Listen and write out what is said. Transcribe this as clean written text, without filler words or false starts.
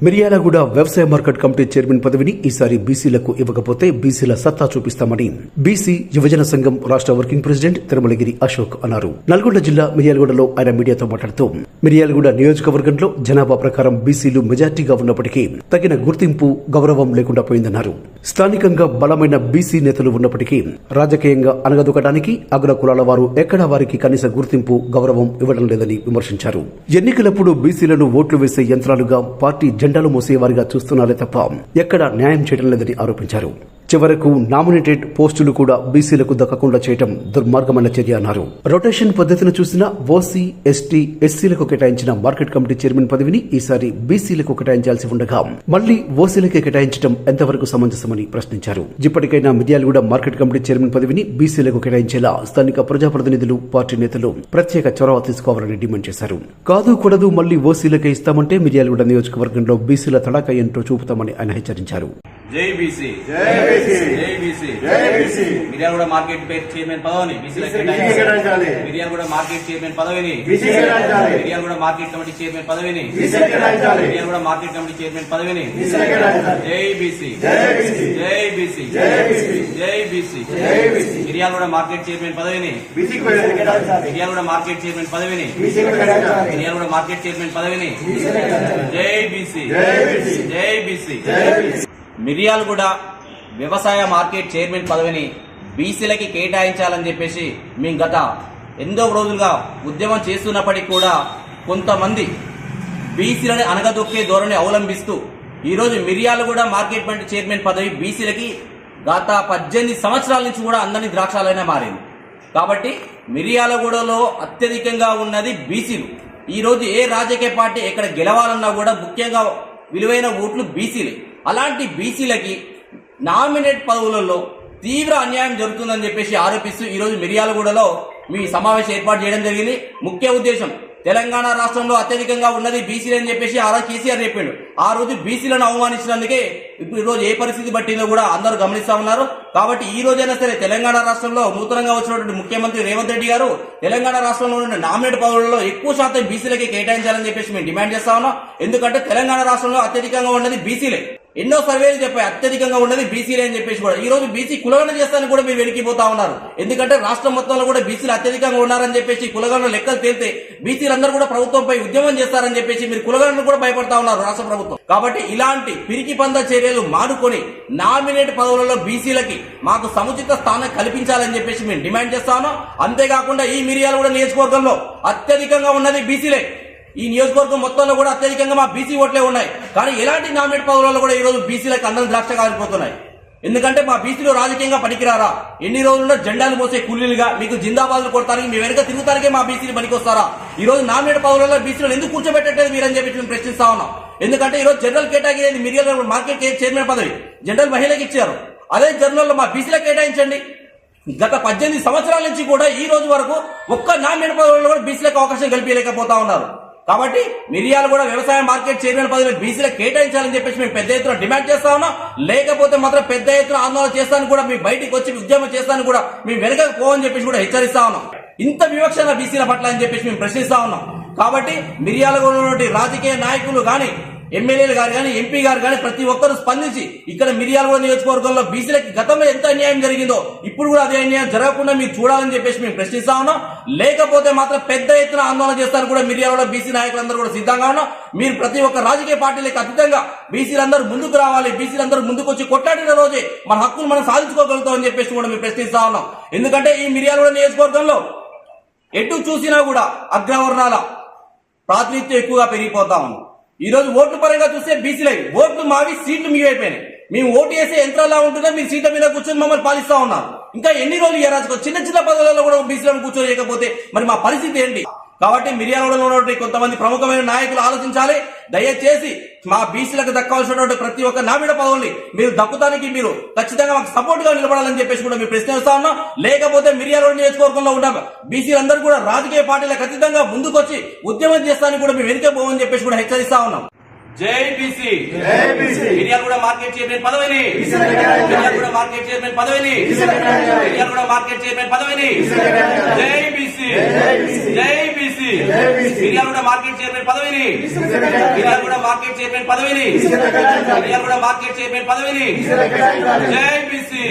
మిర్యాలగూడ వ్యవసాయ market committee chairman పదవిని ఈసారి బీసీలకు ఇవ్వకపోతే బీసీల సత్తా చూపిస్తామని బీసీ యువజన సంఘం రాష్ట్ర వర్కింగ్ ప్రెసిడెంట్ తిరుమలగిరి అశోక్ అన్నారు. నల్గొండ జిల్లా మిర్యాలగూడలో ఆయన మీడియాతో మాట్లాడుతూ మిర్యాలగూడ నియోజకవర్గంలో జనాభా ప్రకారం బీసీలు మెజార్టీగా ఉన్నప్పటికీ తగిన గుర్తింపు గౌరవం లేకుండా పోయిందన్నారు. స్థానికంగా బలమైన బీసీ నేతలు ఉన్నప్పటికీ రాజకీయంగా అనగదొక్కడానికి అగ్ర కులాల వారు ఎక్కడా వారికి కనీస గుర్తింపు గౌరవం ఇవ్వడం లేదని విమర్శించారు. ఎన్నికలప్పుడు బీసీలను ఓట్లు వేసే యంత్రాలుగా పార్టీ జెండాలు మోసేవారిగా చూస్తున్నారే తప్ప ఎక్కడా న్యాయం చేయడం లేదని ఆరోపించారు. చివరకు నామినేటెడ్ పోస్టులు కూడా బీసీలకు దక్కకుండా చేయడం దుర్మార్గమైన చర్య అన్నారు. రొటేషన్ పద్ధతిని చూసిన ఓసీ, ఎస్టీ, ఎస్సీలకు కేటాయించిన మార్కెట్ కమిటీ చైర్మన్ పదవిని ఈసారి బీసీలకు కేటాయించాల్సి ఉండగా మళ్లీ ఓసీలకే కేటాయించడం ఎంతవరకు సమంజసమని ప్రశ్నించారు. ఇప్పటికైనా మిర్యాలగూడ మార్కెట్ కమిటీ చైర్మన్ పదవిని బీసీలకు కేటాయించేలా స్థానిక ప్రజాప్రతినిధులు, పార్టీ నేతలు ప్రత్యేక చొరవ తీసుకోవాలని డిమాండ్ చేశారు. కాదు కూడదు మళ్లీ ఓసీలకే ఇస్తామంటే మిర్యాలగూడ నియోజకవర్గంలో బీసీల తడాక ఏంటో చూపుతామని ఆయన హెచ్చరించారు. జై బీసీ, జై బీసీ, జై బీసీ, జై బీసీ. మిర్యాలగూడ మార్కెట్ చైర్మన్ పదవిని బీసీలకు కేటాయించాలి. మిర్యాలగూడ మార్కెట్ చైర్మన్ పదవిని బీసీలకు కేటాయించాలి. మిర్యాలగూడ మార్కెట్ కమిటీ చైర్మన్ పదవిని బీసీలకు కేటాయించాలి. మిర్యాలగూడ మార్కెట్ కమిటీ చైర్మన్ పదవిని బీసీలకు కేటాయించాలి. జై బీసీ, జై బీసీ, జై బీసీ, జై బీసీ, జై బీసీ, జై బీసీ. మిర్యాలగూడ మార్కెట్ చైర్మన్ పదవిని బీసీలకు కేటాయించాలి. మిర్యాలగూడ మార్కెట్ చైర్మన్ పదవిని బీసీలకు కేటాయించాలి. మిర్యాలగూడ మార్కెట్ చైర్మన్ పదవిని బీసీలకు కేటాయించాలి. జై బీసీ, జై బీసీ, జై బీసీ, జై బీసీ. మిర్యాలగూడ వ్యవసాయ మార్కెట్ చైర్మన్ పదవిని బీసీలకి కేటాయించాలని చెప్పేసి మేము గత ఎన్నో రోజులుగా ఉద్యమం చేస్తున్నప్పటికీ కూడా కొంతమంది బీసీలని అనగదొక్కే ధోరణి అవలంబిస్తూ ఈరోజు మిర్యాలగూడ మార్కెట్ కమిటీ చైర్మన్ పదవి బీసీలకి గత 18 సంవత్సరాల నుంచి కూడా అందని ద్రాక్షాలనే మారింది. కాబట్టి మిర్యాలగూడలో అత్యధికంగా ఉన్నది బీసీలు. ఈరోజు ఏ రాజకీయ పార్టీ ఎక్కడ గెలవాలన్నా కూడా ముఖ్యంగా విలువైన ఓట్లు బీసీలే. అలాంటి బీసీలకి నామినేట్ పదవులలో తీవ్ర అన్యాయం జరుగుతుందని చెప్పేసి ఆరోపిస్తూ ఈరోజు మిర్యాలగూడలో మీ సమావేశం ఏర్పాటు చేయడం జరిగింది. ముఖ్య ఉద్దేశం తెలంగాణ రాష్ట్రంలో అత్యధికంగా ఉన్నది బీసీలు అని చెప్పేసి ఆ రోజు కేసీఆర్ చెప్పాడు. ఆ రోజు బీసీలను అవమానించినందుకే ఇప్పుడు ఈ రోజు ఏ పరిస్థితి పట్టిందో కూడా అందరూ గమనిస్తా ఉన్నారు. కాబట్టి ఈ రోజైనా సరే తెలంగాణ రాష్ట్రంలో నూతనంగా వచ్చినటువంటి ముఖ్యమంత్రి రేవంత్ రెడ్డి గారు తెలంగాణ రాష్ట్రంలో ఉన్న నామినేట్ పదవులలో ఎక్కువ శాతం బీసీలకి కేటాయించాలని చెప్పేసి మేము డిమాండ్ చేస్తా ఉన్నాం. ఎందుకంటే తెలంగాణ రాష్ట్రంలో అత్యధికంగా ఉన్నది బీసీలే. ఎన్నో సర్వేలు చెప్పాయి అత్యధికంగా ఉన్నది బీసీలే అని చెప్పేసి కూడా ఈ రోజు బీసీ కులగణన చేస్తానని కూడా మీరు వెలికిపోతా ఉన్నారు. ఎందుకంటే రాష్ట్రం మొత్తంలో కూడా బీసీలు అత్యధికంగా ఉన్నారని చెప్పేసి కులగణన లెక్కలు తేలితే బీసీలందరూ కూడా ప్రభుత్వంపై ఉద్యమం చేస్తారని చెప్పేసి మీరు కులగణన కూడా భయపడతా ఉన్నారు రాష్ట్ర ప్రభుత్వం. కాబట్టి ఇలాంటి పిరికి పంద చర్యలు మానుకొని నామినేట్ పదవులలో బీసీలకి మాకు సముచిత స్థానం కల్పించాలని చెప్పేసి మేము డిమాండ్ చేస్తా ఉన్నాం. అంతేకాకుండా ఈ మిర్యాలగూడ నియోజకవర్గంలో అత్యధికంగా ఉన్నది బీసీలే. ఈ నియోజకవర్గం మొత్తంలో కూడా అత్యధికంగా మా బీసీ ఓట్లే ఉన్నాయి. కానీ ఎలాంటి నామినేట్ పదవులలో కూడా ఈ రోజు బీసీలకు అందరం ద్రాక్ష కాలిపోతున్నాయి. ఎందుకంటే మా బీసీలో రాజకీయంగా పనికిరారా? ఎన్ని రోజుల్లో జెండాలు మోసే కూలీలుగా మీకు జిందాబాదులు కొడతానికి మీ వెనుక తిరుగుతానికే మా బీసీలు పనికొస్తారా? ఈ రోజు నామినేట్ పదవులలో బీసీలు ఎందుకు కూర్చోబెట్టలేదు మీరని చెప్పి మేము ప్రశ్నిస్తా ఉన్నాం. ఎందుకంటే ఈ రోజు జనరల్ కేటాయించేది మిర్యాలగూడ మార్కెట్ చైర్మన్ పదవి జనరల్ మహిళకి ఇచ్చారు. అదే జనరల్ లో మా బీసీలకు కేటాయించండి. గత 18 సంవత్సరాల నుంచి కూడా ఈ రోజు వరకు ఒక్క నామినేట్ పదవులలో కూడా బీసీలకు అవకాశం కల్పించలేకపోతా ఉన్నారు. కాబట్టి మిర్యాలగూడ వ్యవసాయ మార్కెట్ చైర్మన్ పదవి బీసీలకు కేటాయించాలని చెప్పేసి మేము పెద్ద ఎత్తున డిమాండ్ చేస్తా ఉన్నాం. లేకపోతే మాత్రం పెద్ద ఎత్తున ఆందోళన చేస్తాను కూడా మీ బయటికి వచ్చి ఉద్యమం చేస్తాను కూడా మేము వెనక పోవని చెప్పేసి కూడా హెచ్చరిస్తా ఉన్నాం. ఇంత వివక్షణ బీసీల పట్ల అని చెప్పేసి మేము ప్రశ్నిస్తా ఉన్నాం. కాబట్టి మిర్యాలగూడ రాజకీయ నాయకులు గాని ఎమ్మెల్యేలు గారు కానీ ఎంపీ గారు కానీ ప్రతి ఒక్కరూ స్పందించి ఇక్కడ మిర్యాలగూడ నియోజకవర్గంలో బీసీలకి గతంలో ఎంత అన్యాయం జరిగిందో ఇప్పుడు కూడా అదే అన్యాయం జరగకుండా మీరు చూడాలని చెప్పేసి మేము ప్రశ్నిస్తా ఉన్నాం. లేకపోతే మాత్రం పెద్ద ఎత్తున ఆందోళన చేస్తారు కూడా మిర్యాలగూడ బీసీ నాయకులందరూ కూడా సిద్ధంగా ఉన్నాం. మీరు ప్రతి ఒక్క రాజకీయ పార్టీలకు అతీతంగా బీసీలందరూ ముందుకు రావాలి. బీసీలందరూ ముందుకు వచ్చి కొట్లాడిన రోజే మన హక్కులు మనం సాధించుకోగలుగుతామని చెప్పేసి కూడా మేము ప్రశ్నిస్తా ఉన్నాం. ఎందుకంటే ఈ మిర్యాలగూడ నియోజకవర్గంలో ఎటు చూసినా కూడా అగ్రవర్ణాల ప్రాతినిధ్యం ఎక్కువగా పెరిగిపోతా ఉంది. ఈ రోజు ఓట్ల పరంగా చూస్తే బీసీలై ఓట్లు మావి, సీట్లు మీవైపోయినాయి. మేము ఓటు వేసే యంత్రాలా ఉంటుందో మీరు సీట్ల మీద కూర్చొని మమ్మల్ని పాలిస్తా ఉన్నారు. ఇంకా ఎన్ని రోజులు ఏ రాజకీయ చిన్న చిన్న పదవులలో కూడా బీసీలను కూర్చోలేకపోతే మరి మా పరిస్థితి ఏంటి? కాబట్టి మిర్యాలగూడలో ఉన్నటువంటి కొంతమంది ప్రముఖమైన నాయకులు ఆలోచించాలి. దయచేసి మా బీసీలకు దక్కాల్సినటువంటి ప్రతి ఒక్క నామినేట్ పదవుల్ని మీరు దక్కుతానికి మీరు ఖచ్చితంగా మాకు సపోర్ట్ గా నిలబడాలని చెప్పేసి కూడా మేము ప్రశ్నిస్తా ఉన్నాం. లేకపోతే మిర్యాలగూడ నియోజకవర్గంలో ఉన్న బీసీలందరూ కూడా రాజకీయ పార్టీలకు అతీతంగా ముందుకొచ్చి ఉద్యమం చేస్తానికి కూడా మేము వెనుక పోవని చెప్పేసి కూడా హెచ్చరిస్తా ఉన్నాం. జై బీసీ జై బీసీ మిర్యాలగూడ మార్కెట్ చైర్మన్ పదవిని మిర్యాలగూడ మార్కెట్ చైర్మన్ పదవిని మిర్యాలగూడ మార్కెట్ చైర్మన్ పదవిని జై బీసీ జై బీసీ మిర్యాలగూడ మార్కెట్ చైర్మన్ పదవిని మిర్యాలగూడ మార్కెట్ చైర్మన్ పదవిని మిర్యాలగూడ మార్కెట్ చైర్మన్ పదవిని జై బీసీ